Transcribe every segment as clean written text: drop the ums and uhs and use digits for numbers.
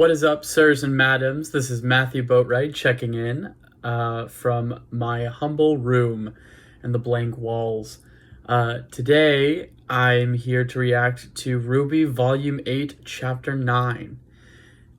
What is up, sirs and madams? This is Matthew Boatwright checking in from my humble room and the blank walls. Today, I'm here to react to RWBY Volume 8, Chapter 9.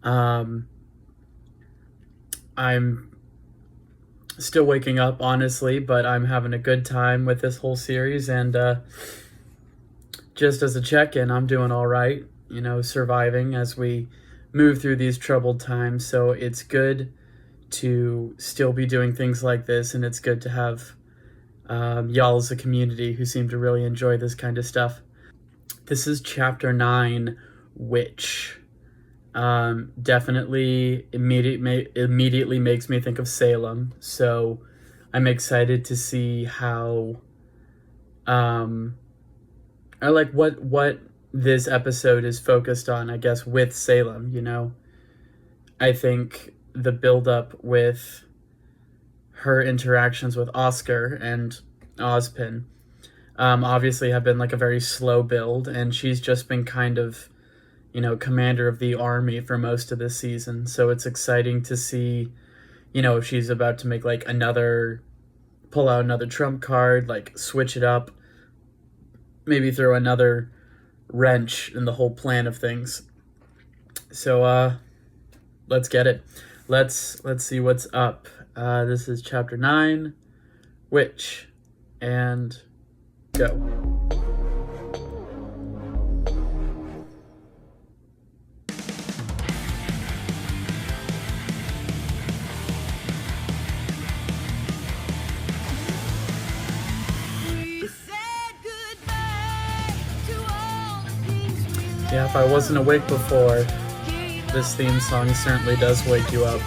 I'm still waking up, honestly, but I'm having a good time with this whole series, and just as a check-in, I'm doing all right, you know, surviving as we move through these troubled times. So it's good to still be doing things like this, and it's good to have y'all as a community who seem to really enjoy this kind of stuff. This is Chapter 9, Witch. Definitely immediately makes me think of Salem, so I'm excited to see how or like what this episode is focused on, I guess, with Salem. You know, I think the build-up with her interactions with Oscar and Ozpin obviously have been like a very slow build, and she's just been kind of, you know, commander of the army for most of this season. So it's exciting to see, you know, if she's about to make like pull out another trump card, like switch it up, maybe throw another wrench in the whole plan of things. So let's get it. Let's see what's up. This is Chapter 9, Witch, and go. Yeah, if I wasn't awake before, this theme song certainly does wake you up.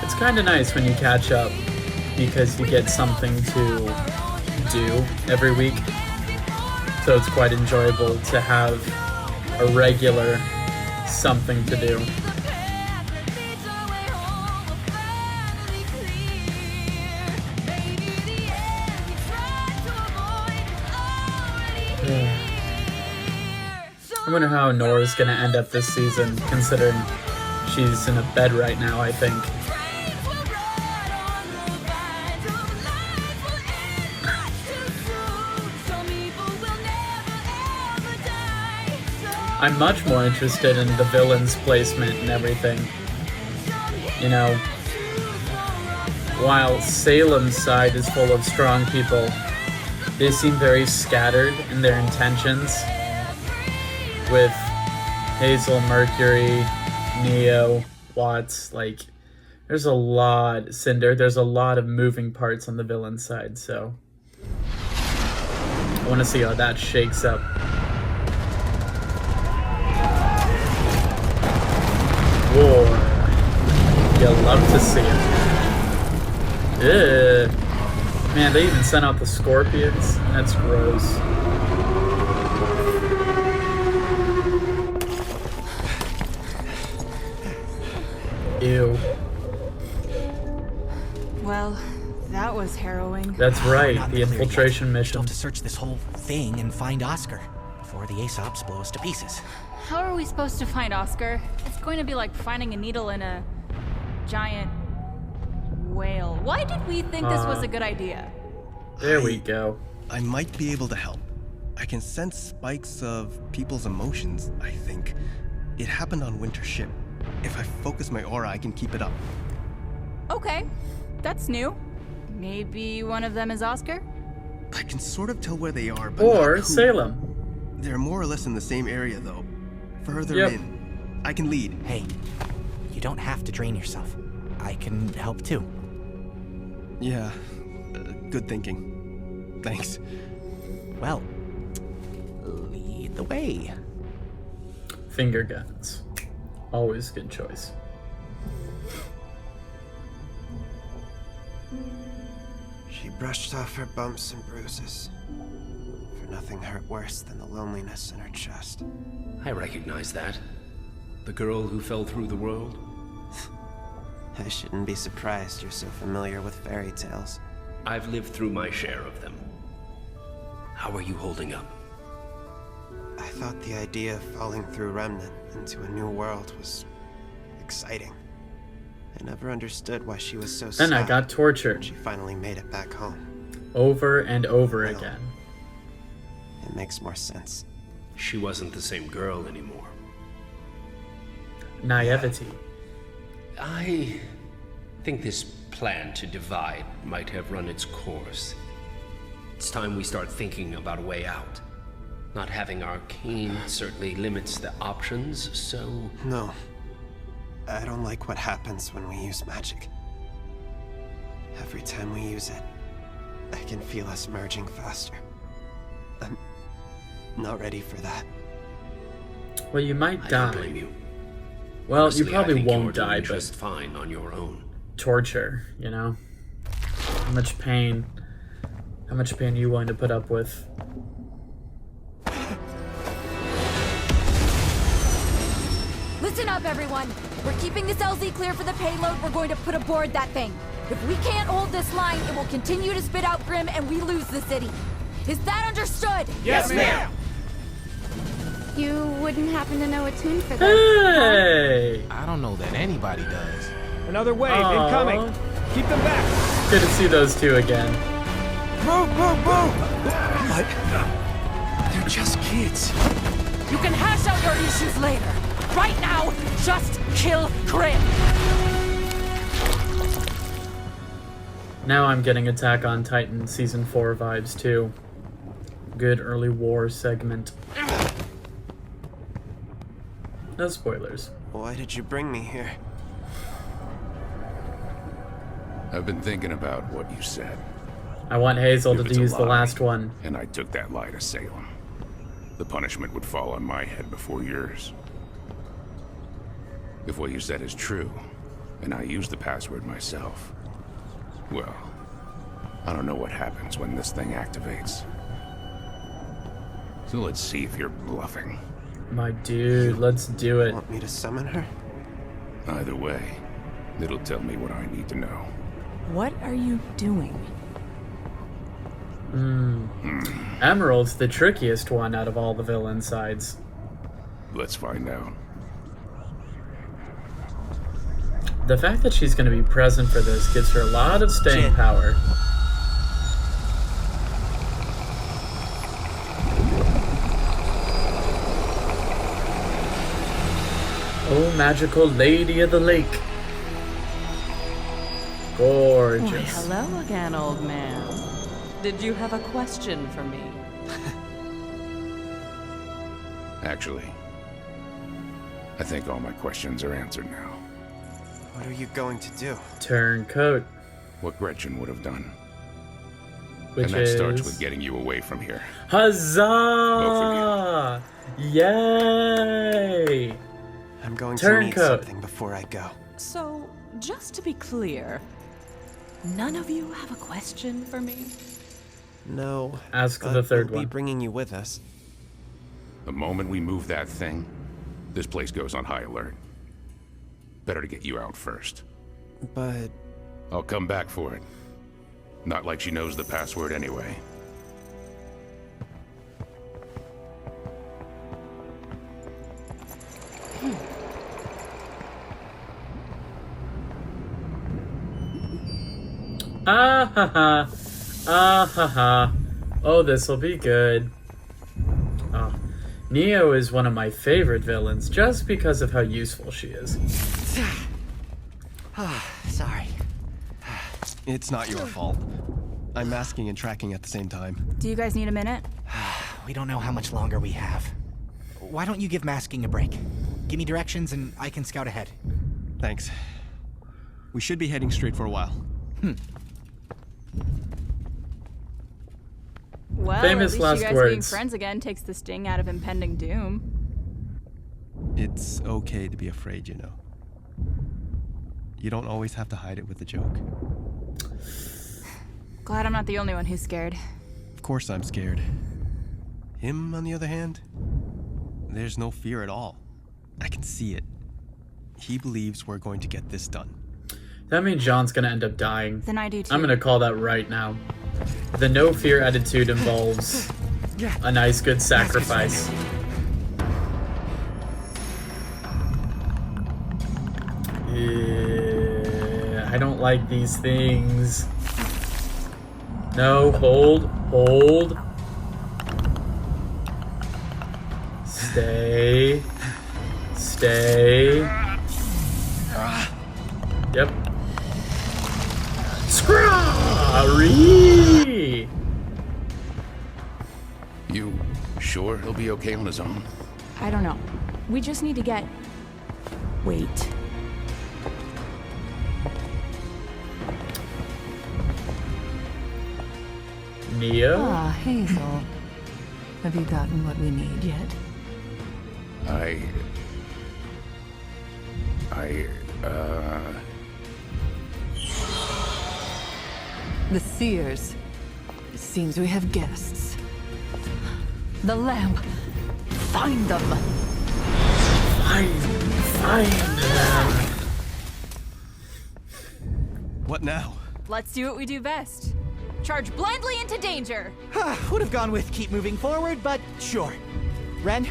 It's kind of nice when you catch up, because you get something to do every week. So it's quite enjoyable to have a regular something to do. I wonder how Nora's gonna end up this season, considering she's in a bed right now, I think. I'm much more interested in the villain's placement and everything. You know, while Salem's side is full of strong people, they seem very scattered in their intentions. With Hazel, Mercury, Neo, Watts, like, there's a lot, Cinder, there's a lot of moving parts on the villain side, so I want to see how that shakes up. War. You'll love to see it. Ugh. Man, they even sent out the scorpions. That's gross. Ew. Well, that was harrowing. That's right, the infiltration mission. Still to search this whole thing and find Oscar before the Aesops blow us to pieces. How are we supposed to find Oscar? It's going to be like finding a needle in a giant whale. Why did we think this was a good idea? There we go. I might be able to help. I can sense spikes of people's emotions, I think. It happened on Winter's ship. If I focus my aura, I can keep it up. Okay, that's new. Maybe one of them is Oscar? I can sort of tell where they are, but Or not who. Salem. They're more or less in the same area, though. Further Yep. in. I can lead. Hey, you don't have to drain yourself. I can help too. Yeah, good thinking. Thanks. Well, lead the way. Finger guns. Always a good choice. She brushed off her bumps and bruises, for nothing hurt worse than the loneliness in her chest. I recognize that. The girl who fell through the world. I shouldn't be surprised you're so familiar with fairy tales. I've lived through my share of them. How are you holding up? I thought the idea of falling through Remnant into a new world was exciting. I never understood why she was so sad. Then I got tortured. She finally made it back home. Over and over Well, again. It makes more sense. She wasn't the same girl anymore. Naivety. I think this plan to divide might have run its course. It's time we start thinking about a way out. Not having arcane certainly limits the options, so... No. I don't like what happens when we use magic. Every time we use it, I can feel us merging faster. I'm not ready for that. Well, you might I die. don't blame you. Well, Honestly, you probably I think won't you're doing die, just but fine on your own. torture, you know? How much pain are you willing to put up with? Listen up, everyone. We're keeping this LZ clear for the payload. We're going to put aboard that thing. If we can't hold this line, it will continue to spit out Grim and we lose the city. Is that understood? Yes, ma'am! You wouldn't happen to know a tune for this? Hey! I don't know that anybody does. Another wave Aw. incoming! Keep them back! Good to see those two again. Move, move, move! What? They're just kids. You can hash out your issues later. Right now, just kill Grim. Now I'm getting Attack on Titan Season 4 vibes too. Good early war segment. No spoilers. Why did you bring me here? I've been thinking about what you said. I want Hazel If to it's a use the lie, last one. and I took that lie to Salem, the punishment would fall on my head before yours. If what you said is true, and I use the password myself, well, I don't know what happens when this thing activates. So let's see if you're bluffing. My dude, let's do it. Want me to summon her? Either way, it'll tell me what I need to know. What are you doing? Emerald's the trickiest one out of all the villain sides. Let's find out. The fact that she's going to be present for this gives her a lot of staying Jin. power. Oh, magical lady of the lake. Gorgeous. Why, hello again, old man. Did you have a question for me? Actually, I think all my questions are answered now. What are you going to do? Turncoat, What Gretchen would have done. which And that is starts with getting you away from here. Huzzah! Yay! I'm going to need Turncoat. something before I go. So, just to be clear, none of you have a question for me? No. Ask but the third we'll one. be bringing you with us. The moment we move that thing, this place goes on high alert. Better to get you out first. But I'll come back for it. Not like she knows the password anyway. Ah ha ha. Ah ha ha. Oh, this'll be good. Oh. Neo is one of my favorite villains just because of how useful she is. Sorry. It's not your fault. I'm masking and tracking at the same time. Do you guys need a minute? We don't know how much longer we have. Why don't you give masking a break? Give me directions and I can scout ahead. Thanks. We should be heading straight for a while. Well, Famous at least last you guys being words. friends again takes the sting out of impending doom. It's okay to be afraid, you know. You don't always have to hide it with a joke. Glad I'm not the only one who's scared. Of course I'm scared. Him, on the other hand, there's no fear at all. I can see it. He believes we're going to get this done. That means John's gonna end up dying. Then I do too. I'm gonna call that right now. The no fear attitude involves a nice good sacrifice. Yeah, I don't like these things. No, hold, hold. Stay. Stay. Yep. Scrarry! You sure he'll be okay on his own? I don't know. We just need to get... Wait. Nia? Ah, Hazel. Have you gotten what we need yet? The Seers. Seems we have guests. The lamp. Find them. Find them. What now? Let's do what we do best. Charge blindly into danger. Would have gone with keep moving forward, but sure. Ren?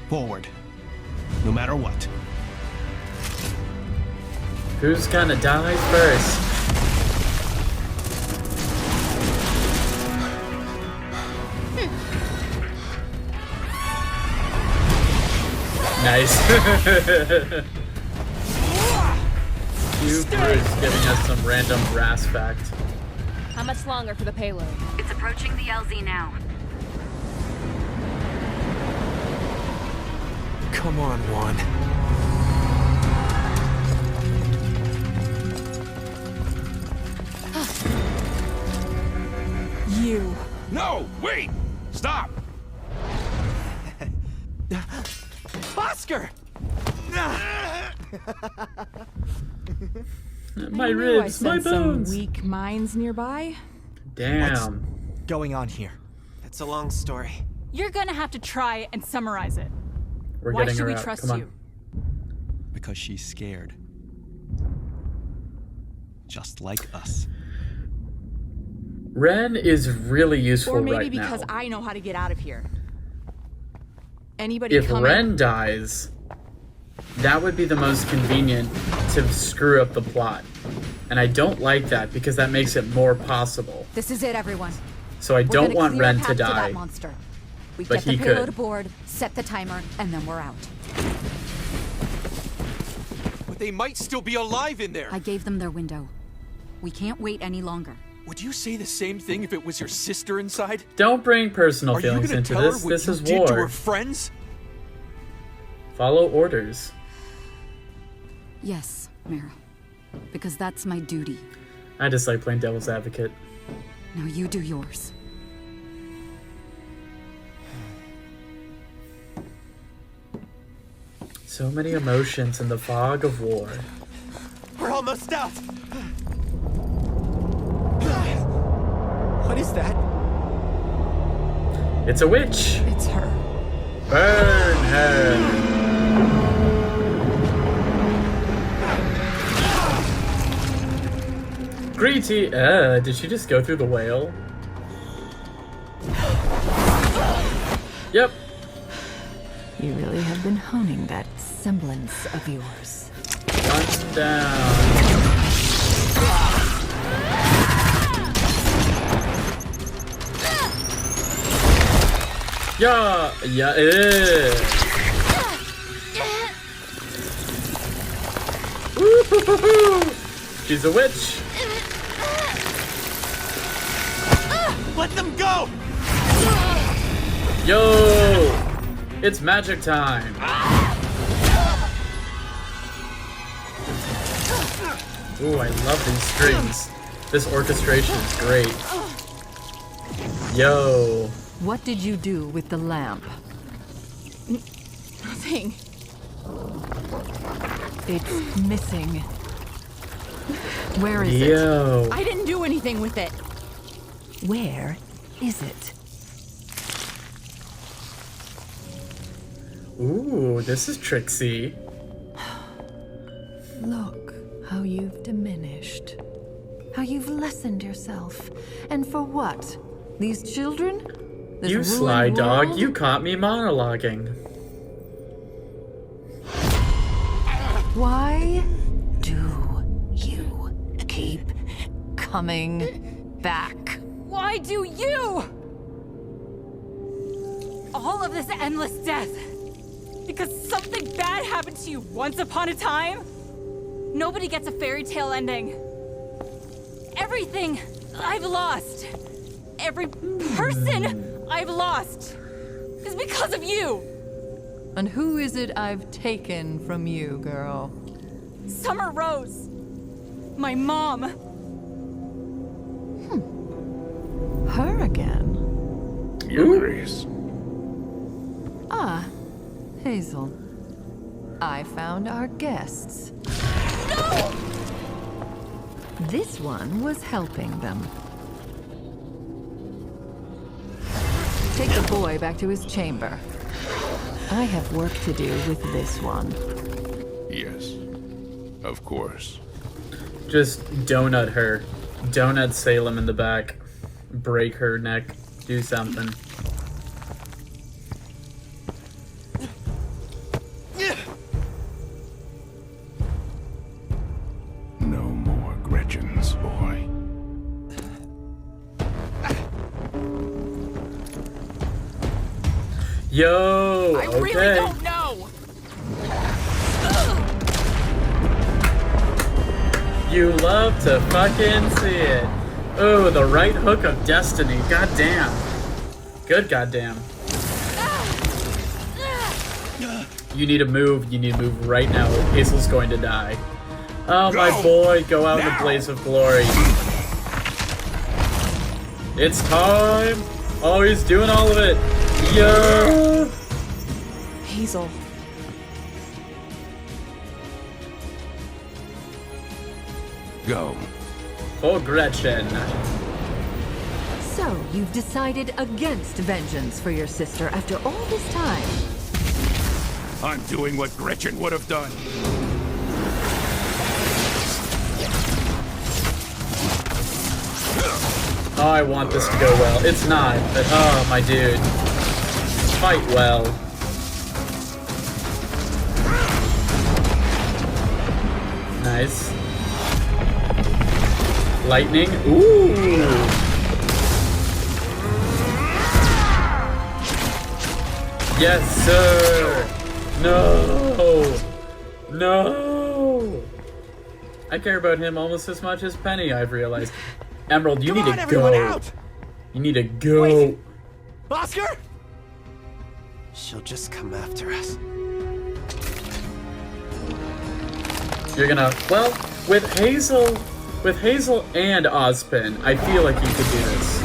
Forward. No matter what. Who's gonna die first? Nice. Cooper's giving us some random brass fact. How much longer for the payload? It's approaching the LZ now. Come on, Juan. You. No! Wait! Stop! Oscar! My I ribs, my sensed some bones. weak minds nearby. Damn. Going on here. It's a long story. You're gonna have to try and summarize it. We're Why getting should her we out. trust Come on. you? Because she's scared. Just like us. Ren is really useful Or maybe right because now. I know how to get out of here. Anybody If coming? Ren dies, that would be the most convenient to screw up the plot. And I don't like that because that makes it more possible. This is it, everyone. So I We're don't gonna want clear a Ren path to that die. monster. We But get the he payload could. aboard, set the timer, and then we're out. But they might still be alive in there. I gave them their window. We can't wait any longer. Would you say the same thing if it was your sister inside? Don't bring personal Are you feelings gonna into tell this. her what This you is did to her war. friends? Follow orders. Yes, Mara. Because that's my duty. I just like playing devil's advocate. Now you do yours. So many emotions in the fog of war. We're almost out! What is that? It's a witch. It's her. Burn her. Greedy. Did she just go through the whale? Yep. You really have been honing that semblance of yours. One down. Yeah, yeah, She's a witch. Let them go! Yo, it's magic time. Ooh, I love these strings. This orchestration is great. Yo. What did you do with the lamp? Nothing. It's missing. Where is Yo. I didn't do anything with it. it? Where is it? Ooh, this is tricksy. Look how you've diminished. How you've lessened yourself. And for what? These children? This You ruined sly dog, world? you caught me monologuing. Why do you keep coming back? Why do you? All of this endless death. Because something bad happened to you once upon a time? Nobody gets a fairy tale ending. Everything I've lost, every person I've lost, is because of you. And who is it I've taken from you, girl? Summer Rose. My mom. Her again? Memories. Ah, Hazel. I found our guests. No! This one was helping them. Take the boy back to his chamber. I have work to do with this one. Yes, of course. Just donut her. Donut Salem in the back. Break her neck. Do something. No more Gretchen's, boy. Yo, I okay. really don't know. You love to fucking see it. Oh, the right hook of destiny. Goddamn. Good goddamn. You need to move. You need to move right now. Hazel's going to die. Oh, my boy. Go out in the blaze of glory. It's time. Oh, he's doing all of it. Yeah. Hazel. Go. For Gretchen. So, you've decided against vengeance for your sister after all this time. I'm doing what Gretchen would have done. Oh, I want this to go well. It's not, but oh, my dude. Fight well. Nice. Lightning. Ooh. Yes, sir. No. No. I care about him almost as much as Penny, I've realized. Emerald, you need to go. Out. You need to go. Wait. Oscar? She'll just come after us. You're gonna, well, with Hazel and Ozpin, I feel like you could do this.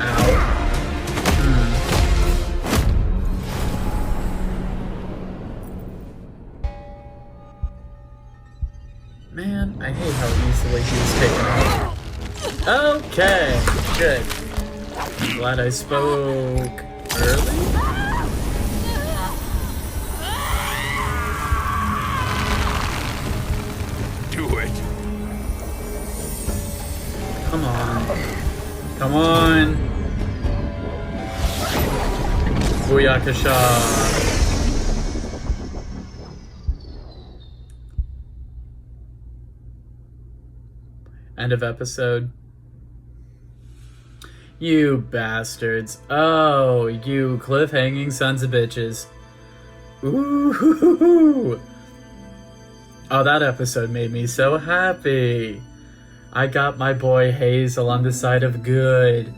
Ow. Man, I hate how easily he was taken out. Okay, good. Glad I spoke early. Do it. Come on. Come on. Booyakasha. End of episode. You bastards. Oh, you cliffhanging sons of bitches. Ooh. Oh, that episode made me so happy. I got my boy Hazel on the side of good.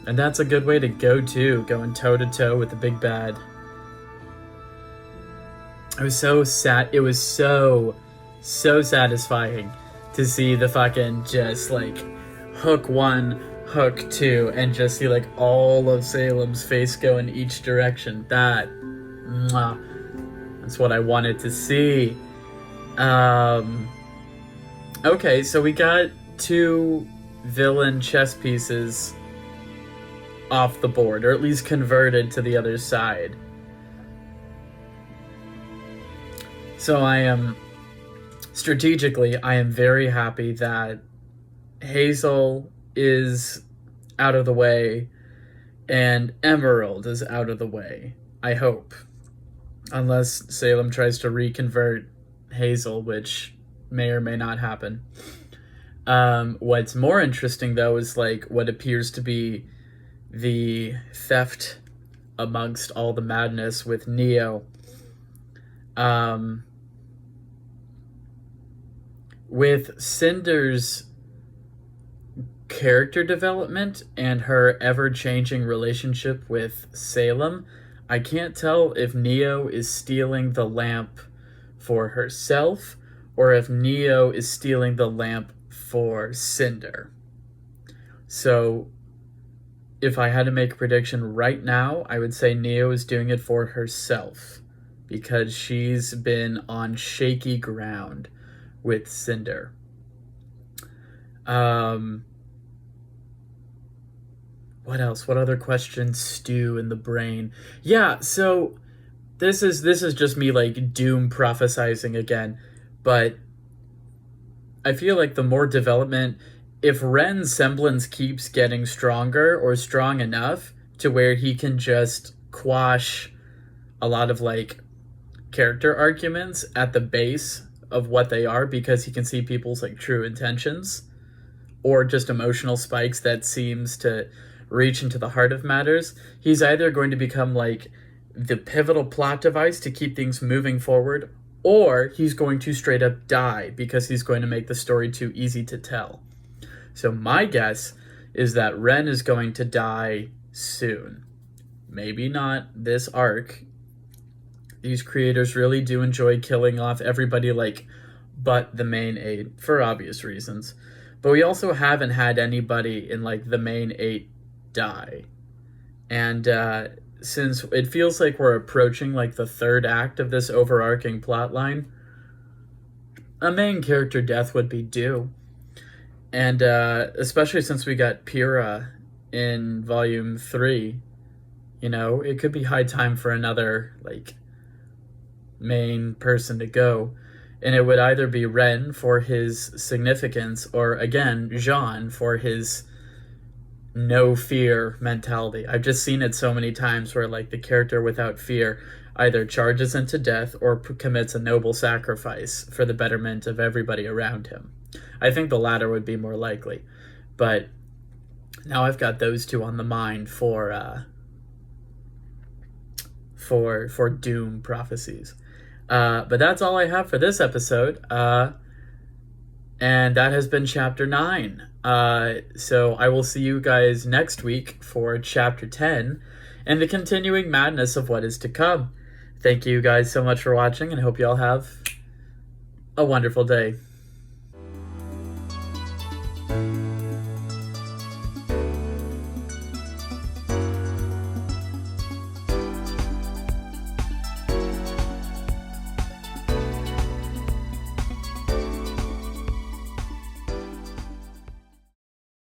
And that's a good way to go too, going toe to toe with the big bad. It was so sad. It was so satisfying to see the fucking just like hook one, hook two, and just see like all of Salem's face go in each direction. That's what I wanted to see. Okay, so we got two villain chess pieces off the board, or at least converted to the other side. So I am very happy that Hazel is out of the way and Emerald is out of the way, I hope. Unless Salem tries to reconvert Hazel, which may or may not happen. What's more interesting, though, is like what appears to be the theft amongst all the madness with Neo. With Cinder's character development and her ever-changing relationship with Salem, I can't tell if Neo is stealing the lamp for herself or if Neo is stealing the lamp for Cinder. So if I had to make a prediction right now, I would say Neo is doing it for herself because she's been on shaky ground with Cinder. What else? What other questions stew in the brain? Yeah, so this is just me like doom prophesizing again, but I feel like the more development, if Ren's semblance keeps getting stronger or strong enough to where he can just quash a lot of like character arguments at the base of what they are because he can see people's like true intentions or just emotional spikes that seems to reach into the heart of matters, he's either going to become like the pivotal plot device to keep things moving forward, or he's going to straight up die because he's going to make the story too easy to tell. So my guess is that Ren is going to die soon. Maybe not this arc. These creators really do enjoy killing off everybody like but the main 8 for obvious reasons. But we also haven't had anybody in like the main 8 die. And since it feels like we're approaching like the third act of this overarching plot line, a main character death would be due. And especially since we got Pyrrha in volume 3, you know, it could be high time for another like main person to go. And it would either be Ren for his significance or again Jean for his no fear mentality. I've just seen it so many times where like the character without fear either charges into death or commits a noble sacrifice for the betterment of everybody around him. I think the latter would be more likely, but now I've got those two on the mind for doom prophecies. But that's all I have for this episode. And that has been chapter 9. So I will see you guys next week for chapter 10 and the continuing madness of what is to come. Thank you guys so much for watching and I hope you all have a wonderful day.